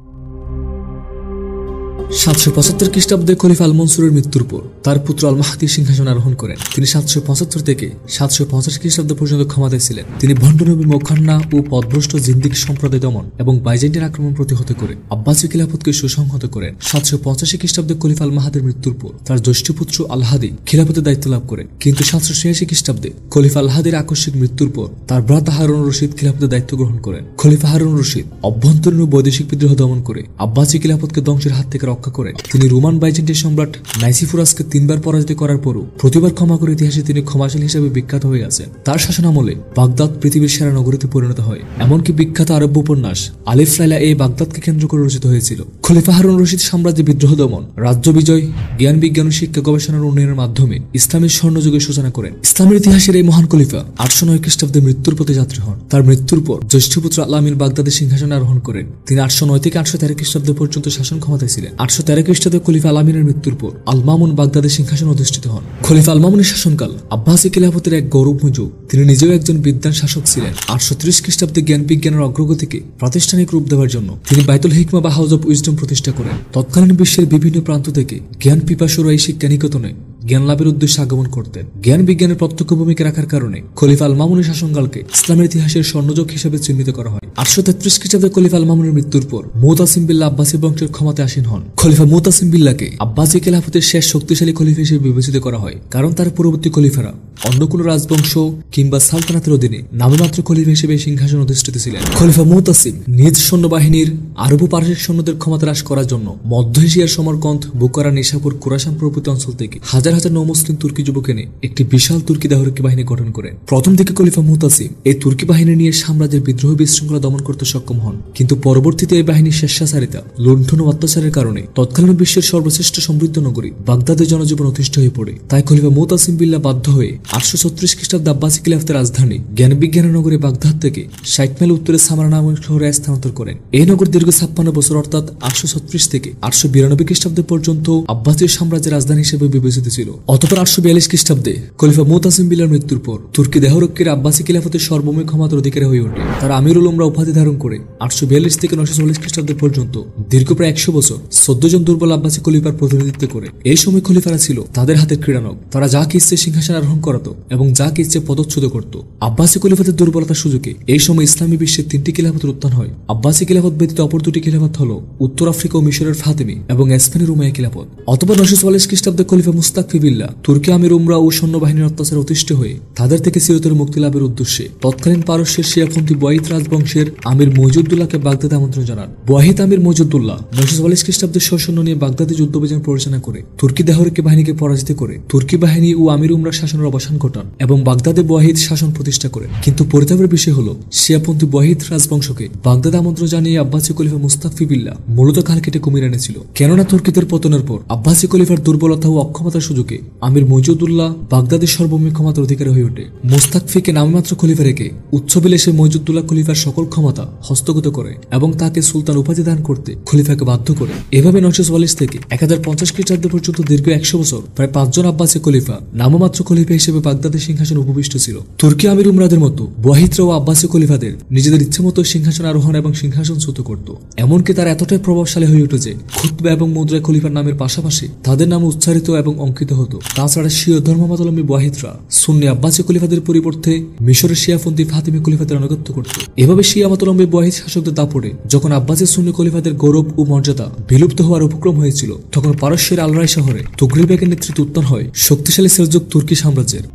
775 খ্রিস্টাব্দে খলিফা আল মনসুরের মৃত্যুর পর তার পুত্র আল মাহদী সিংহাসন আরোহণ করেন। তিনি 775 থেকে 785 খ্রিস্টাব্দ পর্যন্ত ক্ষমতায় ছিলেন। তিনি ভণ্ডনবী মোখান্না ও পদভ্রষ্ট জিন্দিক সম্প্রদায় দমন এবং বাইজেন্টাইন আক্রমণ প্রতিহত করে আব্বাসী খিলাফতকে সুসংহত করেন। 785 খ্রিস্টাব্দে খলিফা আল মাহদীর মৃত্যুর পর তার জ্যেষ্ঠ পুত্র আল হাদী খিলাফতের দায়িত্ব লাভ করেন। কিন্তু 786 খ্রিস্টাব্দে খলিফা আল হাদীর আকস্মিক মৃত্যুর পর তার ভ্রাতা হারুন রশিদ খিলাফতের দায়িত্ব গ্রহণ করেন। খলিফা হারুন রশিদ অভ্যন্তরীণ ও বৈদেশিক বিদ্রোহ দমন করে আব্বাসী খিলাফতকে ধ্বংসের হাত থেকে রক্ষা করেন। তিনি রোমান বাইজেন্টাইন সম্রাট নাইসিফোরাসকে 3বার পরাজিত করার পরও প্রতিবার ক্ষমা করে ইতিহাসে তিনি ক্ষমাশীল হিসেবে বিখ্যাত হয়ে আছেন। তার শাসনামলে বাগদাদ পৃথিবীর সেরা নগরীতে পরিণত হয়। এমনকি বিখ্যাত আরব উপন্যাস আলিফ লাইলা এই বাগদাদকে কেন্দ্র করে রচিত হয়েছিল। খলিফা হারুন রশিদ সাম্রাজ্যে বিদ্রোহ দমন, রাজ্য বিজয়, জ্ঞান বিজ্ঞান ও শিক্ষা গবেষণার উন্নয়নের মাধ্যমে ইসলামের স্বর্ণযুগের সূচনা করেন। ইসলামের ইতিহাসের এই মহান খলিফা 809 খ্রিস্টাব্দে মৃত্যুর পথে যাত্রী হন। তার মৃত্যুর পর জ্যেষ্ঠ পুত্র আল-আমিন বাগদাদের সিংহাসনে আরোহণ করেন। তিনি 809 থেকে 813 খ্রিস্টাব্দ পর্যন্ত শাসন ক্ষমতায় ছিলেন। 813 খ্রিস্টাব্দে খলিফা আল-আমিনের মৃত্যুর পর আল-মামুন বাগদাদের সিংহাসনে অধিষ্ঠিত হন। খলিফা আল-মামুনের শাসনকাল আব্বাসী খিলাফতের এক গৌরবময় যুগ। তিনি নিজেও একজন বিদ্বান শাসক ছিলেন। 830 খ্রিস্টাব্দে জ্ঞান বিজ্ঞানের অগ্রগতিকে প্রাতিষ্ঠানিক রূপ দেওয়ার জন্য তিনি বাইতুল হিকমা বা হাউস অব উইজডম প্রতিষ্ঠা করেন। তৎকালীন বিশ্বের বিভিন্ন প্রান্ত থেকে জ্ঞান পিপাসুরা এই শিক্ষা নিকেতনে জ্ঞান লাভের উদ্দেশ্যে আগমন করতেন। জ্ঞান বিজ্ঞানের প্রত্যক্ষ ভূমিকা রাখার কারণে খলিফা আল-মামুনের শাসনকালকে ইসলামের ইতিহাসের স্বর্ণযুগ হিসেবে চিহ্নিত করা হয়। 833 খ্রিস্টাব্দে খলিফা আল-মামুনের মৃত্যুর পর মুতাসিম বিল্লাহ আব্বাসী বংশের ক্ষমতায় আসীন হন। খলিফা মুতাসিম বিল্লাহকে আব্বাসী খেলাফতের শেষ শক্তিশালী খলিফা হিসেবে বিবেচিত করা হয়, কারণ তার পরবর্তী খলিফারা অন্য কোনো রাজবংশ কিংবা সালতানাতের অধীনে নামমাত্র খলিফা হিসেবে সিংহাসন অধিষ্ঠিত ছিলেন। খলিফা মুতাসিম নিজ সৈন্যবাহিনীর আরব ও পারসিক সৈন্যদের ক্ষমতা হ্রাস করার জন্য মধ্য এশিয়ার সমরকন্দ, বুখারা, নিশাপুর, খোরাসান প্রভৃতি অঞ্চল থেকে হাজার হাজার নৌ-মুসলিম তুর্কি যুবক এনে একটি বিশাল তুর্কি দেহরক্ষী বাহিনী গঠন করেন। প্রথম দিকে খলিফা মুতাসিম এই তুর্কি বাহিনী নিয়ে সাম্রাজ্যের বিদ্রোহ বিশৃঙ্খলা দমন করতে সক্ষম হন, কিন্তু পরবর্তীতে এই বাহিনীর স্বেচ্ছাচারিতা, লুণ্ঠন ও অত্যাচারের কারণে তৎকালীন বিশ্বের সর্বশ্রেষ্ঠ সমৃদ্ধ নগরী বাগদাদের জনজীবন অতিষ্ঠ হয়ে পড়ে। তাই খলিফা মুতাসিম বিল্লাহ বাধ্য হয়ে 836 খ্রিস্টাব্দে আব্বাসী খিলাফতের রাজধানী জ্ঞান বিজ্ঞানের নগরী বাগদাদ থেকে 60 মাইল উত্তরে সামারা নামক শহরে স্থানান্তর করেন। এই নগর দীর্ঘ 56 বছর অর্থাৎ 836 থেকে 892 খ্রিস্টাব্দ পর্যন্ত আব্বাসী সাম্রাজ্যের রাজধানী হিসেবে বিবেচিত ছিল। অতঃপর 842 খ্রিস্টাব্দে খলিফা মুতাসিম বিল্লাহর মৃত্যুর পর তুর্কি দেহরক্ষীর আব্বাসী খিলাফতের সর্বময় ক্ষমতার অধিকারী হয়ে ওঠে। তারা আমিরুল উমরা উপাধি ধারণ করে 842 থেকে 944 খ্রিস্টাব্দ পর্যন্ত দীর্ঘ প্রায় 100 বছর 14 জন দুর্বল আব্বাসী খলিফার প্রতিনিধিত্ব করে। এই সময় খলিফারা ছিল তাদের হাতের ক্রীড়ানক। তারা যা ইচ্ছে সিংহাসন আরোহণ করাতো এবং যা ইচ্ছে পদচ্যুত করত। আব্বাসী খলিফাতের দুর্বলতার সুযোগে এই সময় ইসলামী বিশ্বের 3টি খিলাফতের উত্থান হয়। আব্বাসী খিলাফত ব্যতীত অপর 2টি খিলাফত হল উত্তর আফ্রিকা ও মিশরের ফাতেমি এবং স্পেনের উমাইয়া খিলাফত। অতঃপর 944 খ্রিস্টাব্দে খলিফা মুস্তাকফি বিল্লাহ তুর্কি আমির উমরা ও সৈন্যবাহিনীর অত্যাচারে অতিষ্ঠ হয়ে তাদের থেকে চিরতরে মুক্তি লাভের উদ্দেশ্যে তৎকালীন পারস্যের শিয়াপন্থী বুয়াইদ রাজবংশের আমির মইজুদ্দৌলাহকে বাগদাদে আমন্ত্রণ জানান। বুয়াইদ আমির মইজুদ্দৌলাহ 944 খ্রিস্টাব্দে সৈন্য নিয়ে বাগদাদে যুদ্ধ অভিযান পরিচালনা করে তুর্কি দেহরক্ষী বাহিনীকে পরাজিত করে তুর্কি বাহিনী ও আমির উমরা শাসনের অবসান ঘটান এবং বাগদাদে বুয়াইদ শাসন প্রতিষ্ঠা করেন। কিন্তু পরিতাপের বিষয় হলো শিয়াপন্থী বুয়াইদ রাজবংশকে বাগদাদে আমন্ত্রণ জানিয়ে আব্বাসী খলিফা মুস্তাকফি বিল্লাহ মূলত কাল কেটে কমিয়ে এনেছিল। কেননা তুর্কিদের পতনের পর আব্বাসী খলিফার দুর্বলতা ও অক্ষমতার সুযোগে আমির মইজুদ্দৌলাহ বাগদাদের সর্বময় ক্ষমতার অধিকারী হয়ে ওঠে। মুস্তাকফিকে নামমাত্র খলিফা রেখে উচ্চবিলাসে মইজুদ্দৌলাহ খলিফার সকল ক্ষমতা হস্তগত করে এবং তাকে সুলতান উপাধি দান করতে খলিফাকে বাধ্য করে। এভাবে 944 থেকে 1050 খ্রিস্টাব্দ পর্যন্ত দীর্ঘ 100 বছর প্রায় 5 জন আব্বাসী খলিফা নামমাত্র খলিফা হিসেবে বাগদাদের সিংহাসন উপবিষ্ট ছিল। তুর্কি আমির উমরাদের মতো বুয়াইদরা ও আব্বাসী খলিফাদের নিজেদের ইচ্ছেমতো সিংহাসন আরোহণ এবং সিংহাসনচ্যুত করত। এমনকি তারা এতটাই প্রভাবশালী হয়ে উঠে যে খুতবা এবং মুদ্রায় খলিফার নামের পাশাপাশি তাদের নাম উচ্চারিত এবং অঙ্কিত হতো। তাছাড়া শিয়া ধর্মাবলম্বী বুয়াইদরা সুন্নি আব্বাসী খলিফাদের পরিবর্তে মিশরের শিয়াপন্থী ফাতিমি খলিফাদের আনুগত্য করত। এভাবে শিয়া মতাবলম্বী বুয়াইদ শাসকদের দাপটে যখন আব্বাসী সুন্নি খলিফাদের গৌরব ও মর্যাদা বিলুপ্ত হওয়ার উপক্রম হয়েছিল, তখন পারস্যের আলরাই শহরে তুগরিল বেগের নেতৃত্বে উত্থান হয় শক্তিশালী সেলজুক তুর্কি সাম্রাজ্যের।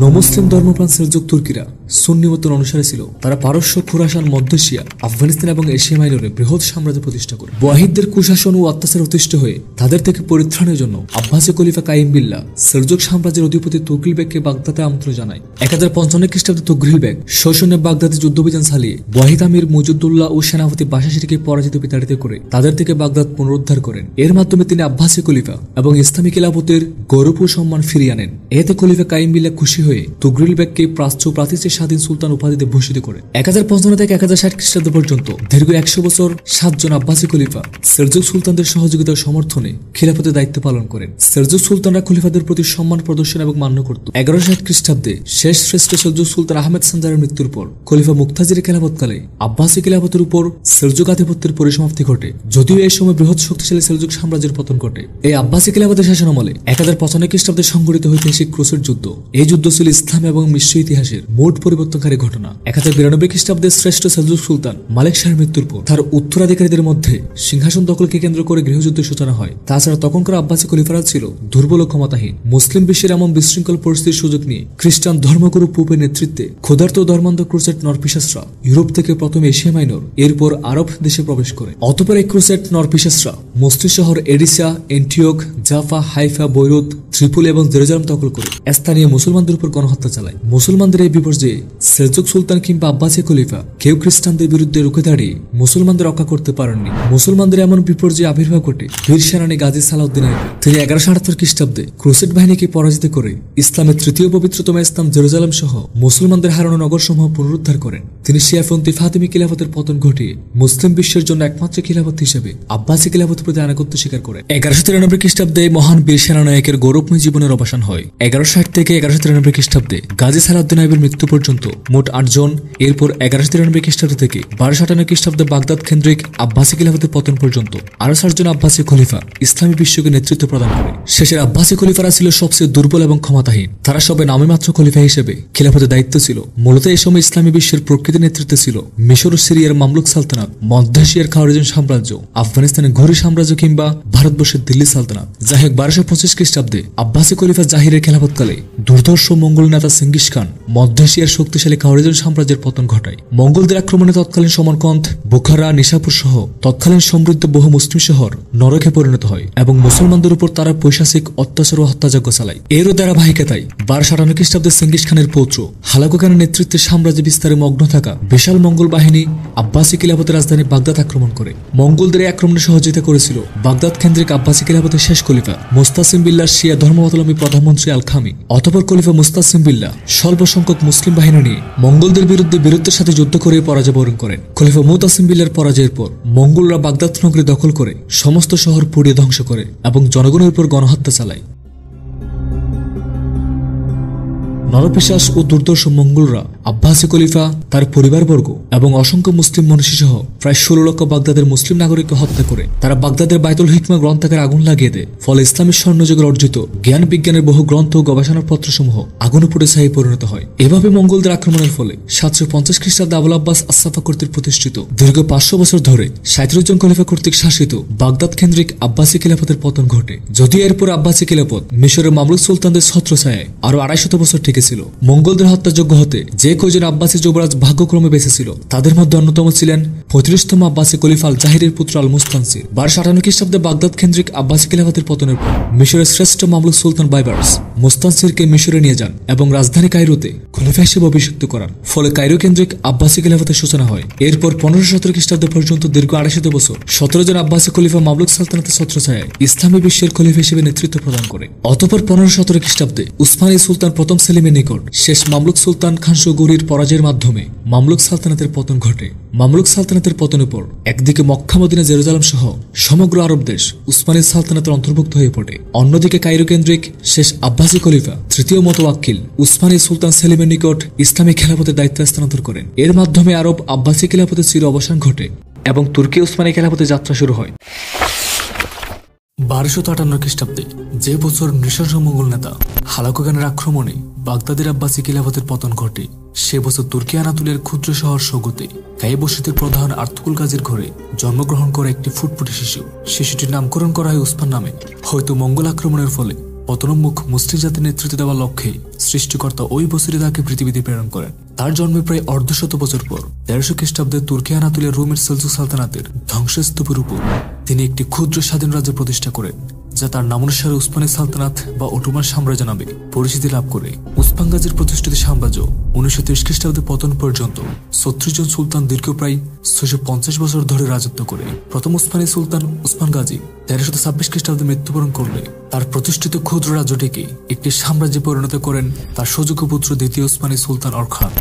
নমুসলিম ধর্মপ্রাণ সেলজুক তুর্কিরা সুন্নি মতের অনুসারে ছিল। তারা পারস্য, খোরাসান, মধ্য এশিয়া, আফগানিস্তান এবং এশিয়া মাইনরে বৃহৎ সাম্রাজ্য প্রতিষ্ঠা করে বুয়াইদদের কুশাসন ও অত্যাচার অতিষ্ঠ হয়ে তাদের থেকে পরিত্রাণের জন্য আব্বাসী খলিফা কাইম বিল্লাহ সেলজুক সাম্রাজ্যের অধিপতি তুগরিল বেগকে বাগদাদে আমন্ত্রণ জানায়। 1055 খ্রিস্টাব্দে তুগরিল বেগ সৈন্যে বাগদাদে যুদ্ধঅভিযান চালিয়ে বুয়াইদ আমির মইজুদ্দৌলাহ ও সেনাপতি বাশাশিরকে পরাজিত বিতাড়িত করে তাদের থেকে বাগদাদ পুনরুদ্ধার করেন। এর মাধ্যমে তিনি আব্বাসী খলিফা এবং ইসলামী খিলাফতের গৌরব ও সম্মান ফিরিয়ে আনেন। এতে খলিফা কাইম বিল্লাহ খুশি হয়ে তুগরিল বেগকে প্রাচ্য ও প্রাচীরের স্বাধীন সুলতান উপাধিতে ভূষিত করে। 1055 থেকে 1060 খ্রিস্টাব্দ পর্যন্ত দীর্ঘ 100 বছর 7 জন আব্বাসী খলিফা সেলজুক সুলতানদের সহযোগিতা ও সমর্থনে খিলাফতের দায়িত্ব পালন করেন। সেলজুক সুলতানরা খলিফাদের প্রতি সম্মান প্রদর্শন এবং মান্য করত। 1160 খ্রিস্টাব্দে শেষ শ্রেষ্ঠ সেলজুক সুলতান আহমেদ সানজারের মৃত্যুর পর খলিফা মুক্তাজিরের খিলাফতকালে আব্বাসী খিলাফতের উপর সেলজুক আধিপত্যের পরিসমাপ্তি ঘটে। যদিও এই সময় বৃহৎ শক্তিশালী সেলজুক সাম্রাজ্যের পতন ঘটে। এই আব্বাসী খিলাফতের শাসনামলে 1055 খ্রিস্টাব্দে সংঘটিত ঐতিহাসিক ক্রুসেড যুদ্ধ। এই যুদ্ধ ছিল ইসলাম এবং বিশ্ব ইতিহাসের মোট পরিবর্তনকারী ঘটনা। 1092 খ্রিস্টাব্দে শ্রেষ্ঠ সেলজুক সুলতান মালিক শাহের মৃত্যুর পর তার উত্তরাধিকারীদের মধ্যে সিংহাসন দখলকে কেন্দ্র করে গৃহযুদ্ধের সূচনা হয়। তাছাড়া তখনকার আব্বাসী খলিফারা ছিল দুর্বল ও ক্ষমতাহীন। মুসলিম বিশ্বের এমন বিশৃঙ্খল পরিস্থিতির সুযোগ নিয়ে খ্রিস্টান ধর্মগুরু পোপের নেতৃত্বে ক্ষুধার্ত ধর্মান্ধ ক্রুসেড নরপিশাসরা ইউরোপ থেকে প্রথমে এশিয়া মাইনর এরপর আরব দেশে প্রবেশ করে। অতঃপর এই ক্রুসেড নরপিশাসরা মসজিদ শহর এডিসা, এন্টিওক, জাফা, হাইফা, বৈরুত, ত্রিপুলি এবং জেরুজালেম দখল করে স্থানীয় মুসলমানদের উপর গণহত্যা চালায়। মুসলমানদের এই বিপর্যয়ে সেলজুক সুলতান কিংবা আব্বাসী খলিফা কেউ খ্রিস্টানদের বিরুদ্ধে রুখে দাঁড়িয়ে মুসলমানদের রক্ষা করতে পারেননি। মুসলমানদের এমন বিপর্যয়ে আবির্ভাব ঘটে বীর সেনানী গাজী সালাউদ্দিন আইয়ুবী। তিনি 1178 খ্রিস্টাব্দে ক্রুসেড বাহিনীকে পরাজিত করে ইসলামের তৃতীয় পবিত্রতম স্থান জেরুজালেম সহ মুসলমানদের হারানো নগরসমূহ পুনরুদ্ধার করেন। তিনি শিয়াপন্থী ফাতিমি খিলাফতের পতন ঘটিয়ে মুসলিম বিশ্বের জন্য একমাত্র খিলাফত হিসেবে আব্বাসী খিলাফতের প্রতি আনুগত্য স্বীকার করেন। 1193 খ্রিস্টাব্দে মহান বীর সেনানায়কের গৌরবময় জীবনের অবসান হয়। 1160 থেকে 1193 খ্রিস্টাব্দে গাজী সালাউদ্দিন আইয়ুবীর মৃত্যু পর্যন্ত মোট 8 জন। এরপর 1193 খ্রিস্টাব্দ থেকে 1258 খ্রিস্টাব্দে বাগদাদ কেন্দ্রিক আব্বাসী খিলাফতের পতন পর্যন্ত আরো 7 জন আব্বাসী খলিফা ইসলামী বিশ্বকে নেতৃত্ব প্রদান করে। শেষের আব্বাসী খলিফারা ছিল সবচেয়ে দুর্বল এবং ক্ষমতাহীন। তারা সবে নামে মাত্র খলিফা হিসেবে খিলাফতের দায়িত্ব ছিল। মূলত এই সময় ইসলামী বিশ্বের প্রকৃত নেতৃত্বে ছিল মিশর ও সিরিয়ার মামলুক সালতানাত, মধ্য এশিয়ার খাওয়ারিজন সাম্রাজ্য, আফগানিস্তানের ঘুরি সাম্রাজ্য কিংবা ভারতবর্ষের দিল্লি সালতানাত। যাই হোক, 1225 খ্রিস্টাব্দে আব্বাসী খলিফা জাহিরের খেলাফতকালে দুর্ধর্ষ মঙ্গল নেতা সিঙ্গিস খান মধ্য এশিয়ার শক্তিশালী খাওয়ারিজন সাম্রাজ্যের পতন ঘটায়। মঙ্গলদের আক্রমণে তৎকালীন সমরকন্দ, বুখারা, নিশাপুর সহ তৎকালীন সমৃদ্ধ বহু মুসলিম শহর নরকে পরিণত হয় এবং মুসলমানদের উপর তারা পৈশাচিক অত্যাচার ও হত্যাযজ্ঞ চালায়। এরও ধারাবাহিকতায় 1258 খ্রিস্টাব্দে সিঙ্গিস খানের পৌত্র হালাকু খানের নেতৃত্বে সাম্রাজ্য বিস্তারে মগ্ন থাকা বিশাল মঙ্গল বাহিনী আব্বাসী খিলাফতের রাজধানী বাগদাদ আক্রমণ করে। মঙ্গলদের এই আক্রমণে সহযোগিতা করেছিল বাগদাদ কেন্দ্রিক আব্বাসী খিলাফতের শেষ খলিফা মুস্তাসিম বিল্লাহ শিয়া ধর্মাবলম্বী প্রধানমন্ত্রী আল খামি। অতঃপর খলিফা মুস্তাসিম বিল্লাহ স্বল্প সংখ্যক মুসলিম বাহিনী নিয়ে মঙ্গলদের বিরুদ্ধে বীরত্বের সাথে যুদ্ধ করে পরাজয় বরণ করেন। খলিফা মুতাসিম বিল্লাহর পরাজয়ের পর মঙ্গলরা বাগদাদ নগরী দখল করে সমস্ত শহর পুড়িয়ে ধ্বংস করে এবং জনগণের উপর গণহত্যা চালায়। নরপিশাচ ও দুর্দর্শ মঙ্গলরা আব্বাসী খলিফা, তার পরিবারবর্গ এবং অসংখ্য মুসলিম মনীষী সহ প্রায় 16 লক্ষ বাগদাদের মুসলিম নাগরিককে হত্যা করে তারা বাগদাদের বাইতুল হিকমা গ্রন্থাগারে আগুন লাগিয়ে দেয়। ফলে ইসলামের স্বর্ণযুগের অর্জিত জ্ঞান বিজ্ঞানের বহু গ্রন্থ ও গবেষণাপত্র সমূহ আগুনে পুড়ে ছাই পরিণত হয়। এভাবে মঙ্গলদের আক্রমণের ফলে 750 খ্রিস্টাব্দে আবুল আব্বাস আসসাফা কর্তৃক প্রতিষ্ঠিত দীর্ঘ 500 বছর ধরে 37 জন খলিফা কর্তৃক শাসিত বাগদাদ কেন্দ্রিক আব্বাসী খিলাফতের পতন ঘটে। যদিও এরপর আব্বাসী খিলাফত মিশরের মামলুক সুলতানদের ছত্রছায়ায় আরো 250 বছর টিকেছিল। মঙ্গলদের হত্যাযোগ্য হতে যে কয়জন আব্বাসী যুবরাজ ভাগ্যক্রমে বেঁচেছিল তাদের মধ্যে অন্যতম ছিলেন 35তম আব্বাসী খলিফা আল জাহিরের পুত্র আল মুস্তানসির। 1258 খ্রিস্টাব্দে বাগদাদ কেন্দ্রিক আব্বাসী খিলাফতের পতনের পর মিশরের শ্রেষ্ঠ মামলুক সুলতান বাইবার্স মুস্তানসিরকে মিশরে নিয়ে যান এবং রাজধানী কায়রোতে খলিফা হিসেবে অভিষিক্ত করান। ফলে কায়রো কেন্দ্রিক আব্বাসী খিলাফতের সূচনা হয়। এরপর 1517 খ্রিস্টাব্দ পর্যন্ত দীর্ঘ 250 বছর 17 জন আব্বাসী খলিফা মামলুক সালতানাতের ছত্রছায়ায় ইসলামী বিশ্বের খলিফা হিসেবে নেতৃত্ব প্রদান করে। অতঃপর 1517 খ্রিস্টাব্দে উসমানী সুলতান প্রথম সেলিমের নিকট শেষ মামলুক সুলতান খানশো গৌরির পরাজয়ের মাধ্যমে মামলুক সালতানাতের পতন ঘটে। মামলুক সালতানাতের পতনের পর একদিকে মক্কা, মদিনা, জেরুজালেম সহ সমগ্র আরব দেশ উসমানী সালতানাতের অন্তর্ভুক্ত হয়ে পড়ে। অন্যদিকে কায়রো কেন্দ্রিক শেষ আব্বাসী খলিফা তৃতীয় মোতাওয়াক্কিল উসমানী সুলতান সেলিমের নিকট ইসলামী খেলাফতের দায়িত্ব স্থানান্তর করেন। এর মাধ্যমে আরব আব্বাসী খেলাফতের চির অবসান ঘটে এবং তুর্কি উসমানী খেলাফতের যাত্রা শুরু হয়। 1258 খ্রিস্টাব্দে যে বছর নৃশংস মঙ্গল নেতা হালাকু খানের আক্রমণে বাগদাদের আব্বাসী খিলাফতের পতন ঘটে, সে বছর তুর্কি আনাতুলের ক্ষুদ্র শহর সগুতে গায়ে বসতির প্রধান আর্তুকুল গাজীর ঘরে জন্মগ্রহণ করে একটি ফুটফুটে শিশু। শিশুটির নামকরণ করা হয় উসমান নামে। হয়তো মঙ্গল আক্রমণের ফলে পতনোন্মুখ মুসলিম জাতির নেতৃত্ব দেওয়ার লক্ষ্যে সৃষ্টিকর্তা ওই বছরই তাকে পৃথিবীতে প্রেরণ করেন। তার জন্মের প্রায় অর্ধশত বছর পর 1300 খ্রিস্টাব্দে তুর্কি আনাতুলের রোমের সেলজুক সালতানাতের ধ্বংসস্তূপের উপর তিনি একটি ক্ষুদ্র স্বাধীন রাজ্য প্রতিষ্ঠা করেন, যা তার নামানুসারে উসমানী সালতানাত বা অটোমান সাম্রাজ্য নামে পরিচিতি লাভ করে। উসমান গাজীর প্রতিষ্ঠিত সাম্রাজ্য 1930 খ্রিস্টাব্দে পতন পর্যন্ত 36 জন সুলতান দীর্ঘ প্রায় 650 বছর ধরে রাজত্ব করে। প্রথম উসমানী সুলতান উসমান গাজী 1326 খ্রিস্টাব্দে মৃত্যুবরণ করলে তার প্রতিষ্ঠিত ক্ষুদ্র রাজ্যটিকে একটি সাম্রাজ্যে পরিণত করেন তার সুযোগ্য পুত্র দ্বিতীয় উসমানী সুলতান অরখান।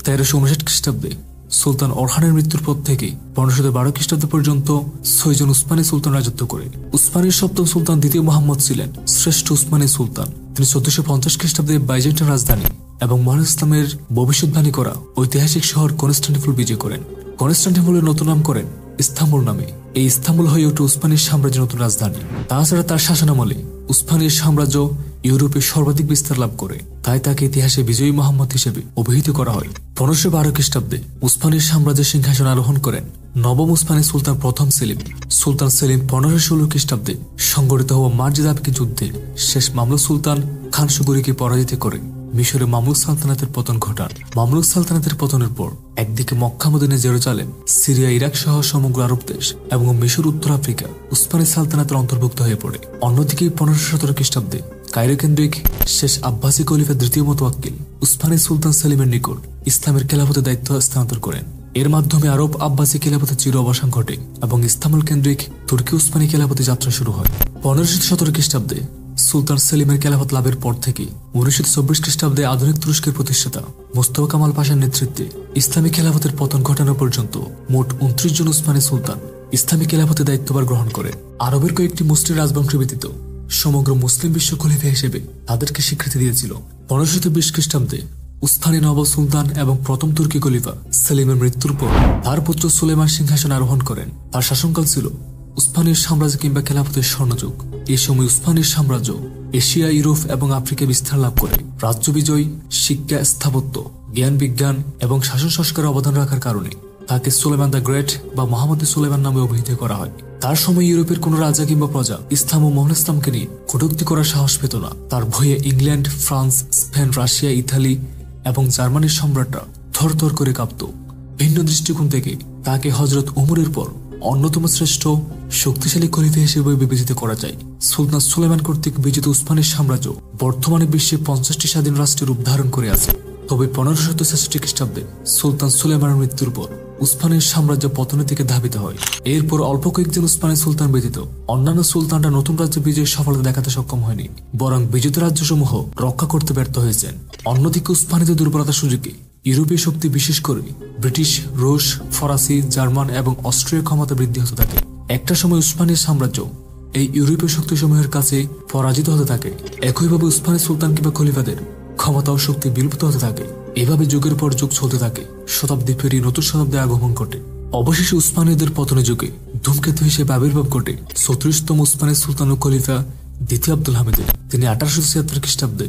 1359 খ্রিস্টাব্দে সুলতান অরহানের মৃত্যুর পর থেকে 1512 খ্রিস্টাব্দ পর্যন্ত 6 জন উসমানী সুলতান রাজত্ব করে। উসমানীর সপ্তম সুলতান দ্বিতীয় মোহাম্মদ ছিলেন শ্রেষ্ঠ উসমানী সুলতান। তিনি 1450 খ্রিস্টাব্দে বাইজেন্টাইন রাজধানী এবং মহান ইসলামের ভবিষ্যৎবাণী করা ঐতিহাসিক শহর কনস্টান্টিনোপল বিজয় করেন। কনস্টান্টিনোপলের নতুন নাম করেন ইস্তাম্বুল নামে। এই ইস্তাম্বুল হয়ে ওঠে উসমানীর সাম্রাজ্যের নতুন রাজধানী। তাছাড়া তার শাসনামলে উসমানীর সাম্রাজ্য ইউরোপে সর্বাধিক বিস্তার লাভ করে, তাই তাকে ইতিহাসে বিজয়ী মোহাম্মদ হিসেবে অভিহিত করা হয়। 1512 খ্রিস্টাব্দে উসমানীর সাম্রাজ্যের সিংহাসন আরোহণ করেন নবম উসমানী সুলতান প্রথম সেলিম। সুলতান সেলিম 1516 খ্রিস্টাব্দে সংগঠিত হওয়া মার্জিদাবকি যুদ্ধে শেষ মামলুক সুলতান খানসুগরিকে পরাজিত করে মিশরে মামলুক সালতানাতের পতন ঘটান। মামলুক সালতানাতের পতনের পর একদিকে Mecca Medina Jerusalem, Syria, Iraq সহ সমগ্র আরব দেশ এবং মিশর, উত্তর আফ্রিকা উসমানী সালতানাতের অন্তর্ভুক্ত হয়ে পড়ে। অন্যদিকে 1517 খ্রিস্টাব্দে কায়রো কেন্দ্রিক শেষ আব্বাসী খলিফা দ্বিতীয় মুতাওয়াক্কিল উসমানী সুলতান সেলিমের নিকট ইসলামের খেলাফতের দায়িত্ব হস্তান্তর করেন। এর মাধ্যমে আরব আব্বাসী খেলাফতের চির অবসান ঘটে এবং ইস্তাম্বুল কেন্দ্রিক তুর্কি উসমানী খেলাফতে যাত্রা শুরু হয়। 1517 খ্রিস্টাব্দে সুলতান সেলিমের খেলাফত লাভের পর থেকে 1924 খ্রিস্টাব্দে আধুনিক তুরস্কের প্রতিষ্ঠাতা মোস্তফা কামাল পাশার নেতৃত্বে ইসলামী খেলাফতের পতন ঘটানো পর্যন্ত মোট 29 জন উসমানী সুলতান ইসলামী খেলাফতের দায়িত্বভার গ্রহণ করেন। আরবের কয়েকটি মুসলিম রাজবংশ ব্যতীত সমগ্র মুসলিম বিশ্ব খলিফা হিসেবে তাদেরকে স্বীকৃতি দিয়েছিল। 1520 খ্রিস্টাব্দে উসমানী নবাব সুলতান এবং প্রথম তুর্কি খলিফা সেলিমের মৃত্যুর পর তার পুত্র সুলেমান সিংহাসন আরোহণ করেন। তার শাসনকাল ছিল উসমানীর সাম্রাজ্য কিংবা খেলাফতের স্বর্ণযুগ। এই সময় উসমানীর সাম্রাজ্য এশিয়া, ইউরোপ এবং আফ্রিকা বিস্তার লাভ করে। রাজ্য বিজয়, শিক্ষা, স্থাপত্য, জ্ঞান বিজ্ঞান এবং শাসন সংস্কারে অবদান রাখার কারণে তাকে সুলেমান দ্য গ্রেট বা মোহাম্মদ সুলেমান নামে অভিহিত করা হয়। তার সময় ইউরোপের কোন রাজা কিংবা প্রজা ইসলাম ও মহান ইসলামকে নিয়ে কটূক্তি করার সাহস পেত না। তার ভয়ে England, France, Spain, Russia, Italy এবং জার্মানির সম্রাটরা থরথর করে কাঁপত। ভিন্ন দৃষ্টিকোণ থেকে তাকে হযরত উমরের পর অন্যতম শ্রেষ্ঠ শক্তিশালী খলিফা হিসেবে বিবেচিত করা যায়। সুলতান সুলেমান কর্তৃক বিজিত উসমানীর সাম্রাজ্য বর্তমানে বিশ্বে 50টি স্বাধীন রাষ্ট্রের রূপ ধারণ করে আছে। তবে 1566 খ্রিস্টাব্দে সুলতান সুলেমানের মৃত্যুর পর উসমানীর সাম্রাজ্য পতনের দিকে ধাবিত হয়। এরপর অল্প কয়েকজন উসমানী সুলতান ব্যতীত অন্যান্য সুলতানরা নতুন রাজ্য বিজয়ের সফলতা দেখাতে সক্ষম হয়নি, বরং বিজিত রাজ্যসমূহ রক্ষা করতে ব্যর্থ হয়েছেন। অন্যদিকে উসমানীদের দুর্বলতার সুযোগে ইউরোপীয় শক্তি, বিশেষ করে ব্রিটিশ, রুশ, ফরাসি, জার্মান এবং অস্ট্রিয়ার ক্ষমতা বৃদ্ধি হতে থাকে। একটা সময় উসমানীর সাম্রাজ্য এই ইউরোপীয় শক্তিসমূহের কাছে পরাজিত হতে থাকে। একইভাবে উসমানী সুলতান কিংবা খলিফাদের ক্ষমতা ও শক্তি বিলুপ্ত হতে থাকে। এভাবে যুগের পর যুগ চলতে থাকে। শতাব্দী পেরিয়ে নতুন শতাব্দী আগমন ঘটে। অবশেষে উসমানীদের পতনের যুগে ধূমকেতু হিসেবে আবির্ভাব ঘটে 34তম উসমানী সুলতান ও খলিফা দ্বিতীয় আব্দুল হামিদের। তিনি 1876 খ্রিস্টাব্দে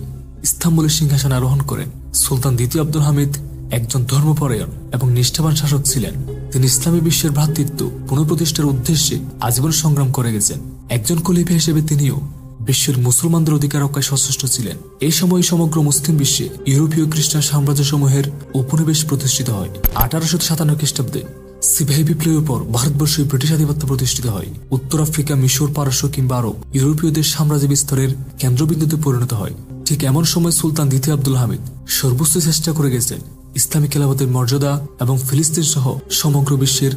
ইস্তাম্বুলের সিংহাসন আরোহণ করেন। সুলতান দ্বিতীয় আব্দুল হামিদ একজন ধর্মপরায়ণ এবং নিষ্ঠাবান শাসক ছিলেন। তিনি ইসলামী বিশ্বের ভ্রাতৃত্ব পুনঃপ্রতিষ্ঠার উদ্দেশ্যে আজীবন সংগ্রাম করে গেছেন। একজন খলিফা হিসেবে তিনিও বিশ্বের মুসলমানদের অধিকার রক্ষায় সচেষ্ট ছিলেন। এই সময় সমগ্র মুসলিম বিশ্বে ইউরোপীয় খ্রিস্টান সাম্রাজ্যসমূহের উপনিবেশ প্রতিষ্ঠিত হয়। 1857 খ্রিস্টাব্দে সিপাহী বিপ্লবের পর ভারতবর্ষে ব্রিটিশ আধিপত্য প্রতিষ্ঠিত হয়। উত্তর আফ্রিকা, মিশর, পারস্য কিংবা আরব ইউরোপীয়দের সাম্রাজ্য বিস্তারের কেন্দ্রবিন্দুতে পরিণত হয়। ঠিক এমন সময় সুলতান দ্বিতীয় আব্দুল হামিদ সর্বোচ্চ চেষ্টা করে গেছেন ইসলামী খেলাফতের মর্যাদা এবং ফিলিস্তিন সহ সমগ্র বিশ্বের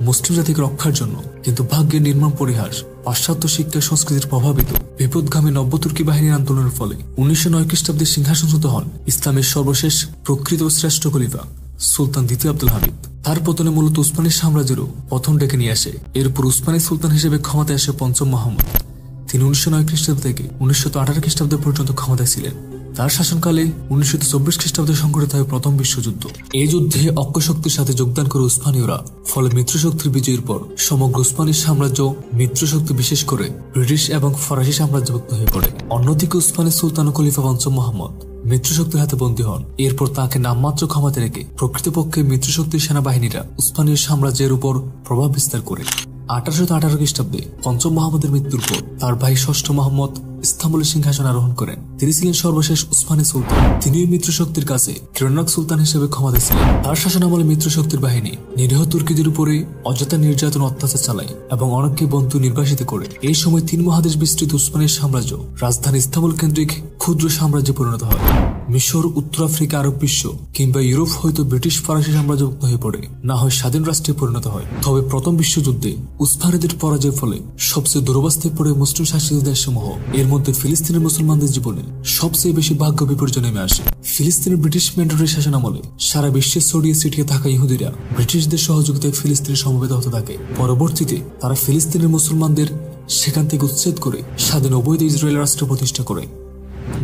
মুসলিম জাতিকে রক্ষার জন্য। কিন্তু ভাগ্যের নির্মম পরিহাস, পাশ্চাত্য শিক্ষা সংস্কৃতির প্রভাবিত বিপদগামী নব্য তুর্কি বাহিনীর আন্দোলনের ফলে 1909 খ্রিস্টাব্দে সিংহাসনচ্যুত হন ইসলামের সর্বশেষ প্রকৃত শ্রেষ্ঠ খলিফা সুলতান দ্বিতীয় আব্দুল হামিদ। তার পতনে মূলত উসমানী সাম্রাজ্যেরও পতন ডেকে নিয়ে আসে। এরপর উসমানী সুলতান হিসেবে ক্ষমতায় আসে পঞ্চম মুহাম্মদ। তিনি 1909 খ্রিস্টাব্দ থেকে 1918 খ্রিস্টাব্দ পর্যন্ত ক্ষমতায় ছিলেন। তার শাসনকালে 1924 খ্রিস্টাব্দে সংঘটিত হয় প্রথম বিশ্বযুদ্ধ। এই যুদ্ধে অক্ষশক্তির সাথে যোগদান করে উসমানীয়রা, ফলে মিত্রশক্তির বিজয়ের পর সমগ্র উসমানী সাম্রাজ্য মিত্রশক্তি, বিশেষ করে ব্রিটিশ এবং ফরাসি সাম্রাজ্যভুক্ত হয়ে পড়ে। অন্যদিকে উসমানী সুলতান ও খলিফা পঞ্চম মুহাম্মদ মিত্রশক্তির হাতে বন্দী হন। এরপর তাকে নামমাত্র ক্ষমতা রেখে প্রকৃতপক্ষে মিত্রশক্তির সেনাবাহিনীরা উসমানীয় সাম্রাজ্যের উপর প্রভাব বিস্তার করে। 1818 খ্রিস্টাব্দে পঞ্চম মুহাম্মদের মৃত্যুর পর তার ভাই ষষ্ঠ মুহাম্মদ ইস্তাম্বুলের সিংহাসন আরোহণ করেন। তিনি ছিলেন সর্বশেষ উসমানী সুলতান। তিনিও মিত্রশক্তির কাছে কিরণক সুলতান হিসেবে ক্ষমতায় ছিলেন। তার শাসনামলে মিত্রশক্তির বাহিনী নিরীহ তুর্কিদের উপরে অযথা নির্যাতন, অত্যাচার চালায় এবং অনেককে বন্ধু নির্বাসিত করে। এই সময় 3 মহাদেশ বিস্তৃত উসমানীর সাম্রাজ্য রাজধানী ইস্তাম্বুল কেন্দ্রিক ক্ষুদ্র সাম্রাজ্যে পরিণত হয়। মিশর, উত্তর আফ্রিকা, আরব বিশ্ব কিংবা ইউরোপ হয়তো ব্রিটিশ ফরাসি সাম্রাজ্যভুক্ত হয়ে পড়ে, না হয় স্বাধীন রাষ্ট্রে পরিণত হয়। তবে প্রথম বিশ্বযুদ্ধে উসমানীদের পরাজয়ের ফলে সবচেয়ে দুরবস্থায় পড়ে মুসলিম শাসিত দেশসমূহ। এর মধ্যে ফিলিস্তিনের মুসলমানদের জীবনে সবচেয়ে বেশি ভাগ্য বিপর্যয় নেমে আসে। ফিলিস্তিনের ব্রিটিশ ম্যান্ডেটের শাসনামলে সারা বিশ্বে ছড়িয়ে ছিটিয়ে থাকা ইহুদিরা ব্রিটিশদের সহযোগিতায় ফিলিস্তিনে সমবেত হতে থাকে। পরবর্তীতে তারা ফিলিস্তিনের মুসলমানদের সেখান থেকে উচ্ছেদ করে স্বাধীন অবৈধ ইসরায়েল রাষ্ট্র প্রতিষ্ঠা করে।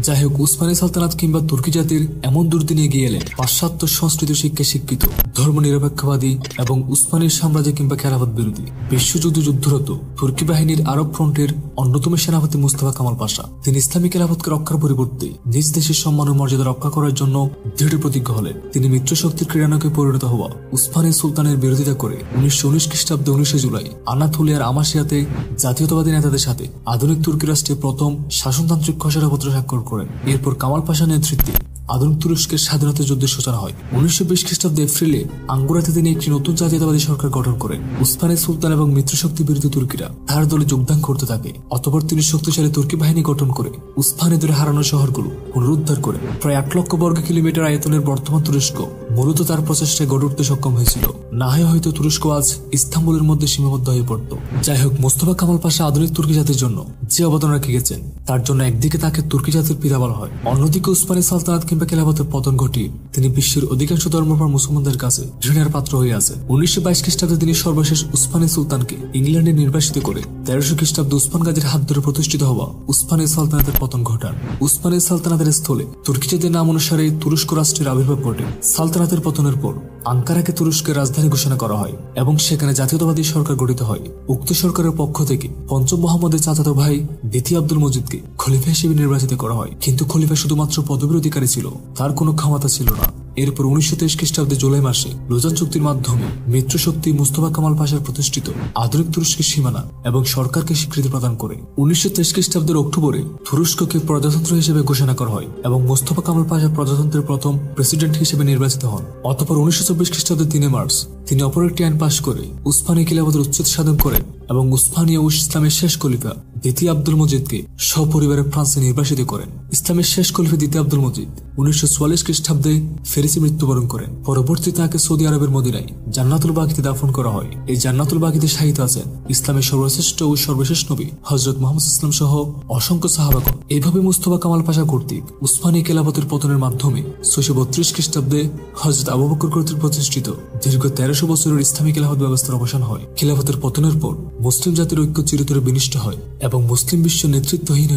যাই হোক, উসমানী সালতানাত কিংবা তুর্কি জাতির এমন দুর্দিনে এগিয়ে এলেন পাশ্চাত্য সংস্কৃতি শিক্ষায় শিক্ষিত, ধর্ম নিরপেক্ষবাদী এবং উসমানীর সাম্রাজ্য কিংবা খেলাফত বিরোধী বিশ্বযুদ্ধ যুদ্ধরত তুর্কি বাহিনীর আরব ফ্রন্টের অন্যতম সেনাপতি মুস্তাফা কামাল পাশা। তিনি ইসলামী খেলাফতকে রক্ষার পরিবর্তে নিজ দেশের সম্মান ও মর্যাদা রক্ষা করার জন্য দৃঢ় প্রতিজ্ঞ হলেন। তিনি মিত্রশক্তির ক্রীড়ানকে পরিণত হওয়া উসমানী সুলতানের বিরোধিতা করে 1919 খ্রিস্টাব্দে 19 জুলাই আনাতোলিয়ার আমাসিয়াতে জাতীয়তাবাদী নেতাদের সাথে আধুনিক তুর্কি রাষ্ট্রের প্রথম শাসনতান্ত্রিক খসড়াপত্র স্বাক্ষর করেন। এরপর কামাল পাশার নেতৃত্বে আধুনিক তুরস্কের স্বাধীনতা যুদ্ধের সূচনা হয়। 1920 খ্রিস্টাব্দে এপ্রিলে আঙ্গুরাতে তিনি একটি নতুন জাতীয়তাবাদী সরকার গঠন করেন। উসমানী সুলতান এবং মিত্রশক্তি বিরোধী তুর্কিরা তার দলে যোগদান করতে থাকে। অতঃপর তিনি শক্তিশালী তুর্কি বাহিনী গঠন করে উসমানীদের হারানো শহরগুলো পুনরুদ্ধার করে প্রায় 8 লক্ষ বর্গ কিলোমিটার আয়তনের বর্তমান তুরস্ক মূলত তার প্রচেষ্টায় গড়ে উঠতে সক্ষম হয়েছিল। না হয় হয়তো তুরস্ক আজ ইস্তাম্বুলের মধ্যে সীমাবদ্ধ হয়ে পড়ত। যাই হোক, মোস্তফা কামাল পাশা আধুনিক তুর্কি জাতির জন্য যে অবদান রেখে গেছেন তার জন্য একদিকে তাকে তুর্কি জাতির পিতা বলা হয়, অন্যদিকে উসমানী সালতানাত কিংবা খেলাফতের পতন ঘটিয়ে তিনি বিশ্বের অধিকাংশ ধর্মপ্রাণ মুসলমানদের কাছে ঘৃণার পাত্র হয়ে আছেন। 1922 খ্রিস্টাব্দে তিনি সর্বশেষ উসমানী সুলতানকে ইংল্যান্ডে নির্বাসিত করে 1300 খ্রিস্টাব্দে উসমান গাজীর হাত ধরে প্রতিষ্ঠিত হওয়া উসমানী সালতানাতের পতন ঘটান। উসমানী সালতানাতের স্থলে তুর্কি জাতির নাম অনুসারে তুরস্ক রাষ্ট্রের আবির্ভাব ঘটে। সালতানাতের পতনের পর আঙ্কারাকে তুরস্কের রাজধানী ঘোষণা করা হয় এবং সেখানে জাতীয়তাবাদী সরকার গঠিত হয়। উক্ত সরকারের পক্ষ থেকে পঞ্চম মোহাম্মদের চাচাতো ভাই দ্বিতীয় আব্দুল মজিদকে খলিফা হিসেবে নির্বাচিত করা হয়, কিন্তু খলিফা শুধুমাত্র পদবীর অধিকারী ছিল, তার কোনো ক্ষমতা ছিল না। এরপর 1923 খ্রিস্টাব্দে জুলাই মাসে লোজান চুক্তির মাধ্যমে মিত্রশক্তি মুস্তফা কামাল পাশার প্রতিষ্ঠিত আধুনিক তুরস্কের সীমানা এবং সরকারকে স্বীকৃতি প্রদান করে 1923 খ্রিস্টাব্দের অক্টোবরে তুরস্ককে প্রজাতন্ত্র হিসেবে ঘোষণা করা হয় এবং মুস্তফা কামাল পাশা প্রজাতন্ত্রের প্রথম প্রেসিডেন্ট হিসেবে নির্বাচিত হন। অতঃপর 1924 খ্রিস্টাব্দের 3 মার্চ তিনি অপর একটি আইন পাশ করে উসমানী খিলাফতের উচ্ছেদ সাধন করেন এবং উসমানীয় ও ইসলামের শেষ খলিফা দ্বিতীয় আব্দুল মজিদকে সপরিবারে ফ্রান্সে নির্বাসিত করেন। ইসলামের শেষ খলিফা দ্বিতীয় আব্দুল মজিদ 1944 খ্রিস্টাব্দে ফেরিসে মৃত্যুবরণ করেন। পরবর্তীতে তাকে সৌদি আরবের মদিনায় জান্নাতুল বাকিতে দাফন করা হয়। এই জান্নাতুল বাকিতে শায়িত আছেন ইসলামের সর্বশ্রেষ্ঠ ও সর্বশেষ নবী হযরত মুহাম্মদ ইসলাম সহ অসংখ্য সাহাবাগণ। এইভাবে মুস্তফা কামাল পাশা কর্তৃক উসমানী খেলাফতের পতনের মাধ্যমে 632 খ্রিস্টাব্দে হযরত আবু বকর কর্তৃক প্রতিষ্ঠিত দীর্ঘ 1300 বছরের ইসলামী খেলাফত ব্যবস্থার অবসান হয়। খেলাফতের পতনের পর মুসলিম জাতির ঐক্য চিরতরে বিনষ্ট হয় এবং মুসলিম বিশ্ব নেতৃত্বহীন